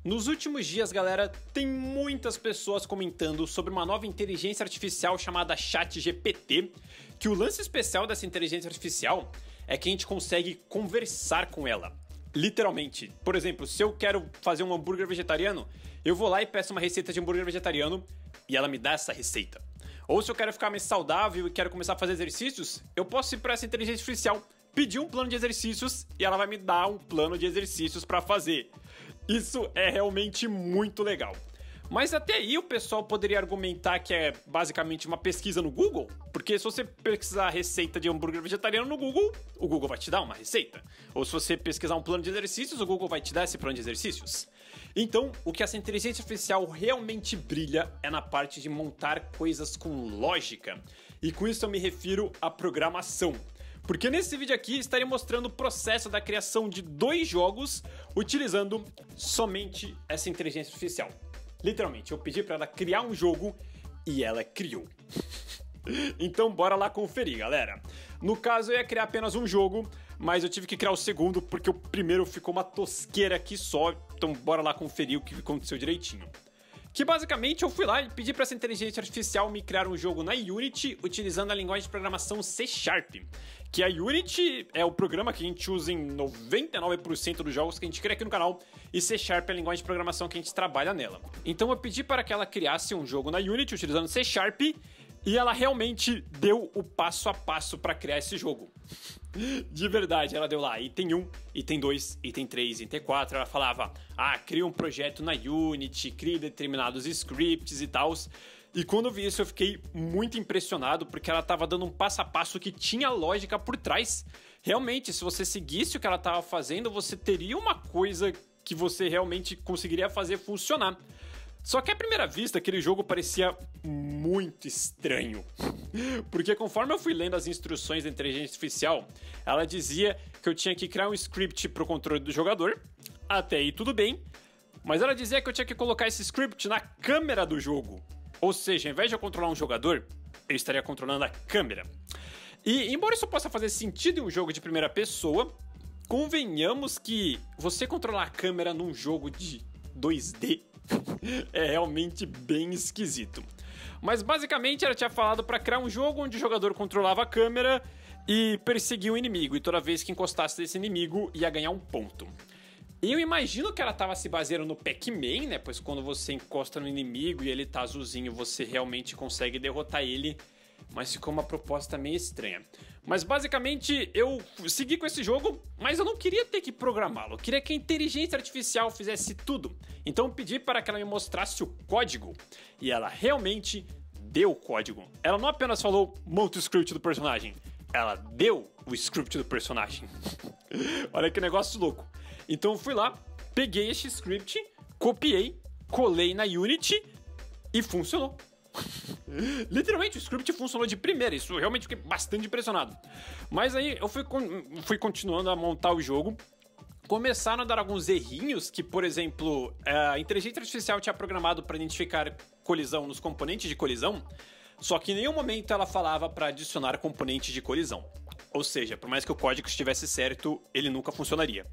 Nos últimos dias, galera, tem muitas pessoas comentando sobre uma nova inteligência artificial chamada ChatGPT, que o lance especial dessa inteligência artificial é que a gente consegue conversar com ela. Literalmente. Por exemplo, se eu quero fazer um hambúrguer vegetariano, eu vou lá e peço uma receita de hambúrguer vegetariano e ela me dá essa receita. Ou se eu quero ficar mais saudável e quero começar a fazer exercícios, eu posso ir para essa inteligência artificial, pedir um plano de exercícios e ela vai me dar um plano de exercícios para fazer. Isso é realmente muito legal. Mas até aí o pessoal poderia argumentar que é basicamente uma pesquisa no Google, porque se você pesquisar a receita de hambúrguer vegetariano no Google, o Google vai te dar uma receita. Ou se você pesquisar um plano de exercícios, o Google vai te dar esse plano de exercícios. Então, o que essa inteligência artificial realmente brilha é na parte de montar coisas com lógica. E com isso eu me refiro à programação. Porque nesse vídeo aqui estarei mostrando o processo da criação de 2 jogos utilizando somente essa inteligência artificial. Literalmente, eu pedi para ela criar um jogo e ela criou. Então bora lá conferir, galera. No caso eu ia criar apenas um jogo, mas eu tive que criar o segundo porque o primeiro ficou uma tosqueira aqui só. Então bora lá conferir o que aconteceu direitinho. Que basicamente eu fui lá e pedi para essa inteligência artificial me criar um jogo na Unity utilizando a linguagem de programação C#. Que a Unity é o programa que a gente usa em 99% dos jogos que a gente cria aqui no canal, e C# é a linguagem de programação que a gente trabalha nela. Então eu pedi para que ela criasse um jogo na Unity utilizando C#, e ela realmente deu o passo a passo para criar esse jogo. De verdade, ela deu lá item 1, item 2, item 3, item 4, ela falava, cria um projeto na Unity, cria determinados scripts e tal. E quando eu vi isso eu fiquei muito impressionado, porque ela estava dando um passo a passo que tinha lógica por trás. Realmente, se você seguisse o que ela estava fazendo, você teria uma coisa que você realmente conseguiria fazer funcionar. Só que à primeira vista, aquele jogo parecia muito estranho. Porque conforme eu fui lendo as instruções da inteligência artificial, ela dizia que eu tinha que criar um script para o controle do jogador. Até aí tudo bem. Mas ela dizia que eu tinha que colocar esse script na câmera do jogo. Ou seja, ao invés de eu controlar um jogador, eu estaria controlando a câmera. E embora isso possa fazer sentido em um jogo de primeira pessoa, convenhamos que você controlar a câmera num jogo de 2D é realmente bem esquisito. Mas basicamente ela tinha falado para criar um jogo onde o jogador controlava a câmera e perseguia o inimigo, e toda vez que encostasse desse inimigo ia ganhar um ponto. E eu imagino que ela estava se baseando no Pac-Man, né? Pois quando você encosta no inimigo e ele tá azulzinho, você realmente consegue derrotar ele. Mas ficou uma proposta meio estranha. Mas basicamente eu segui com esse jogo, mas eu não queria ter que programá-lo. Eu queria que a inteligência artificial fizesse tudo. Então eu pedi para que ela me mostrasse o código. E ela realmente deu o código. Ela não apenas falou, monta o script do personagem. Ela deu o script do personagem. Olha que negócio louco. Então eu fui lá, peguei este script, copiei, colei na Unity e funcionou. Literalmente o script funcionou de primeira. Isso eu realmente fiquei bastante impressionado. Mas aí eu fui continuando a montar o jogo. Começaram a dar alguns errinhos que, por exemplo, a inteligência artificial tinha programado para identificar colisão nos componentes de colisão, só que em nenhum momento ela falava para adicionar componentes de colisão. Ou seja, por mais que o código estivesse certo, ele nunca funcionaria.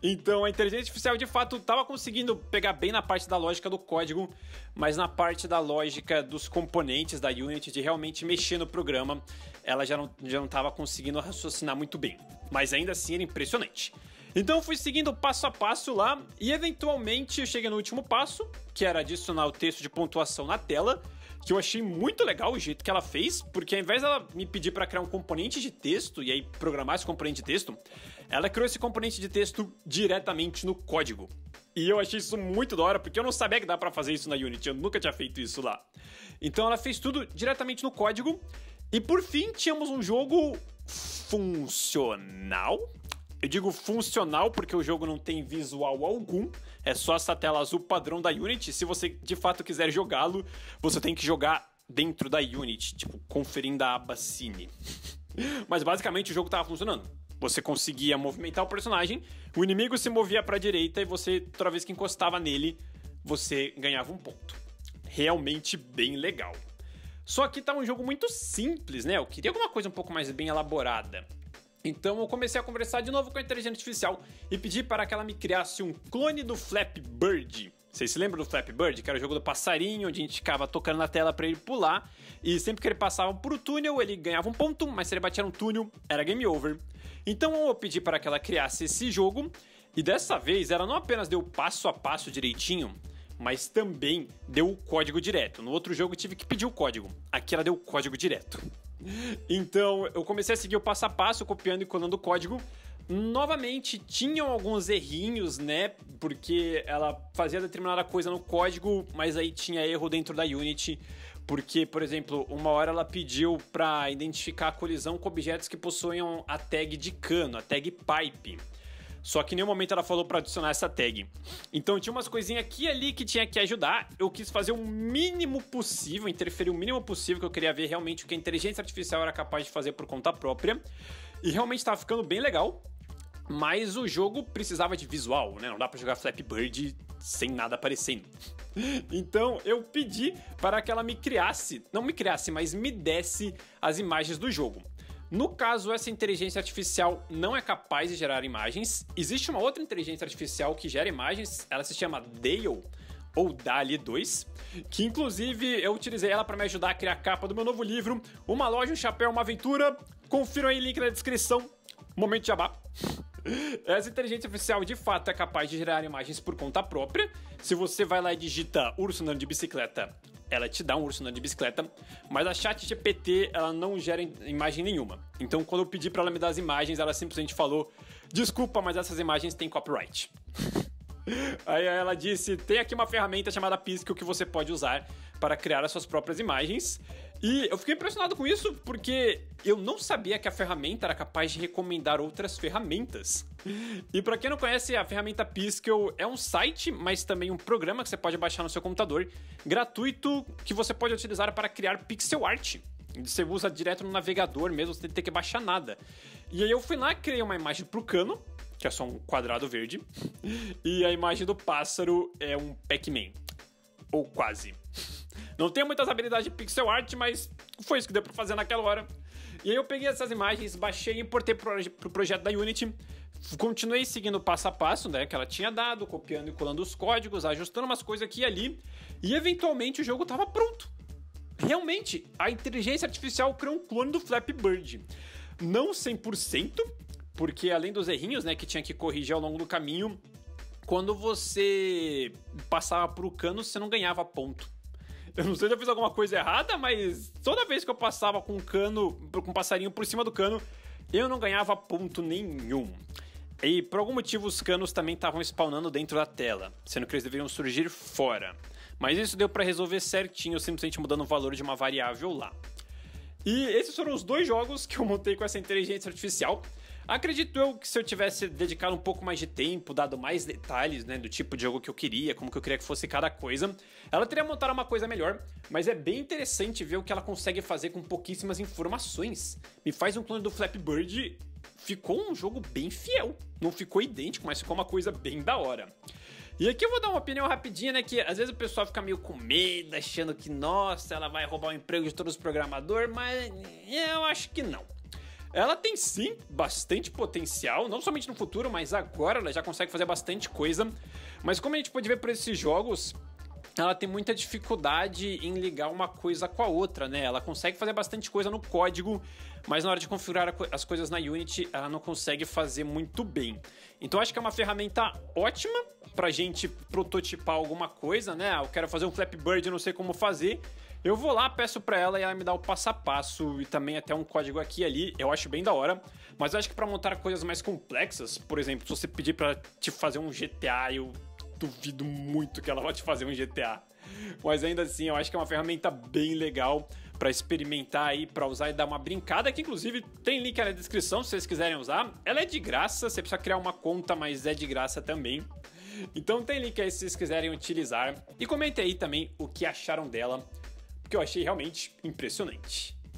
Então a inteligência artificial de fato estava conseguindo pegar bem na parte da lógica do código, mas na parte da lógica dos componentes da Unity, de realmente mexer no programa, ela já não estava conseguindo raciocinar muito bem. Mas ainda assim era impressionante. Então eu fui seguindo passo a passo lá e eventualmente eu cheguei no último passo, que era adicionar o texto de pontuação na tela, que eu achei muito legal o jeito que ela fez, porque ao invés dela me pedir para criar um componente de texto e aí programar esse componente de texto, ela criou esse componente de texto diretamente no código. E eu achei isso muito da hora, porque eu não sabia que dá para fazer isso na Unity, eu nunca tinha feito isso lá. Então ela fez tudo diretamente no código e por fim tínhamos um jogo funcional. Eu digo funcional porque o jogo não tem visual algum, é só essa tela azul padrão da Unity. Se você de fato quiser jogá-lo, você tem que jogar dentro da Unity, tipo, conferindo a aba Cine. Mas basicamente o jogo estava funcionando. Você conseguia movimentar o personagem, o inimigo se movia para a direita e você, toda vez que encostava nele, você ganhava um ponto. Realmente bem legal. Só que tá um jogo muito simples, né? Eu queria alguma coisa um pouco mais bem elaborada. Então eu comecei a conversar de novo com a inteligência artificial e pedi para que ela me criasse um clone do Flappy Bird. Vocês se lembram do Flappy Bird? Que era o jogo do passarinho, onde a gente ficava tocando na tela para ele pular. E sempre que ele passava por o túnel, ele ganhava um ponto, mas se ele batia no túnel, era game over. Então eu pedi para que ela criasse esse jogo. E dessa vez, ela não apenas deu passo a passo direitinho, mas também deu o código direto. No outro jogo eu tive que pedir o código. Aqui ela deu o código direto. Então eu comecei a seguir o passo a passo, copiando e colando o código. Novamente, tinham alguns errinhos, né? Porque ela fazia determinada coisa no código, mas aí tinha erro dentro da Unity. Porque, por exemplo, uma hora ela pediu para identificar a colisão com objetos que possuem a tag de cano, a tag pipe. Só que em nenhum momento ela falou para adicionar essa tag. Então tinha umas coisinhas aqui e ali que tinha que ajudar. Eu quis fazer o mínimo possível, interferir o mínimo possível, que eu queria ver realmente o que a inteligência artificial era capaz de fazer por conta própria. E realmente estava ficando bem legal. Mas o jogo precisava de visual, né? Não dá pra jogar Flappy Bird sem nada aparecendo. Então eu pedi para que ela me criasse, não me criasse, mas me desse as imagens do jogo. No caso, essa inteligência artificial não é capaz de gerar imagens. Existe uma outra inteligência artificial que gera imagens, ela se chama Dale, ou DALL-E 2, que inclusive eu utilizei ela para me ajudar a criar a capa do meu novo livro, Uma Loja, um Chapéu, uma Aventura. Confiram aí o link na descrição. Momento de jabá. Essa inteligência artificial de fato é capaz de gerar imagens por conta própria. Se você vai lá e digita urso andando de bicicleta, ela te dá um urso andando de bicicleta, mas a ChatGPT ela não gera imagem nenhuma. Então quando eu pedi para ela me dar as imagens, ela simplesmente falou: desculpa, mas essas imagens têm copyright. Aí ela disse: tem aqui uma ferramenta chamada Piskel que você pode usar para criar as suas próprias imagens. E eu fiquei impressionado com isso porque eu não sabia que a ferramenta era capaz de recomendar outras ferramentas. E para quem não conhece, a ferramenta Piskel é um site, mas também um programa que você pode baixar no seu computador, gratuito, que você pode utilizar para criar pixel art. Você usa direto no navegador mesmo, sem ter que baixar nada. E aí eu fui lá, criei uma imagem pro cano, que é só um quadrado verde, e a imagem do pássaro é um Pac-Man. Ou quase. Não tenho muitas habilidades de pixel art, mas foi isso que deu pra fazer naquela hora. E aí eu peguei essas imagens, baixei e importei pro projeto da Unity. Continuei seguindo o passo a passo, né, que ela tinha dado, copiando e colando os códigos, ajustando umas coisas aqui e ali. E eventualmente o jogo tava pronto. Realmente, a inteligência artificial criou um clone do Flappy Bird. Não 100%, porque além dos errinhos, né, que tinha que corrigir ao longo do caminho, quando você passava pro cano, você não ganhava ponto. Eu não sei se eu fiz alguma coisa errada, mas toda vez que eu passava com um passarinho por cima do cano, eu não ganhava ponto nenhum. E por algum motivo os canos também estavam spawnando dentro da tela, sendo que eles deveriam surgir fora. Mas isso deu para resolver certinho, simplesmente mudando o valor de uma variável lá. E esses foram os dois jogos que eu montei com essa inteligência artificial. Acredito eu que se eu tivesse dedicado um pouco mais de tempo, dado mais detalhes, né, do tipo de jogo que eu queria, como que eu queria que fosse cada coisa, ela teria montado uma coisa melhor, mas é bem interessante ver o que ela consegue fazer com pouquíssimas informações. Me faz um clone do Flappy Bird, ficou um jogo bem fiel, não ficou idêntico, mas ficou uma coisa bem da hora. E aqui eu vou dar uma opinião rapidinha, né, que às vezes o pessoal fica meio com medo, achando que, nossa, ela vai roubar o emprego de todos os programadores, mas eu acho que não. Ela tem sim bastante potencial, não somente no futuro, mas agora ela já consegue fazer bastante coisa. Mas como a gente pode ver por esses jogos, ela tem muita dificuldade em ligar uma coisa com a outra, né? Ela consegue fazer bastante coisa no código, mas na hora de configurar as coisas na Unity, ela não consegue fazer muito bem. Então acho que é uma ferramenta ótima pra gente prototipar alguma coisa, né? Eu quero fazer um Flappy Bird, eu não sei como fazer. Eu vou lá, peço pra ela e ela me dá o passo a passo e também até um código aqui e ali, eu acho bem da hora. Mas eu acho que pra montar coisas mais complexas, por exemplo, se você pedir pra te fazer um GTA, eu duvido muito que ela vá te fazer um GTA. Mas ainda assim, eu acho que é uma ferramenta bem legal pra experimentar aí, pra usar e dar uma brincada, que inclusive tem link aí na descrição se vocês quiserem usar. Ela é de graça, você precisa criar uma conta, mas é de graça também. Então tem link aí se vocês quiserem utilizar. E comentem aí também o que acharam dela, porque eu achei realmente impressionante.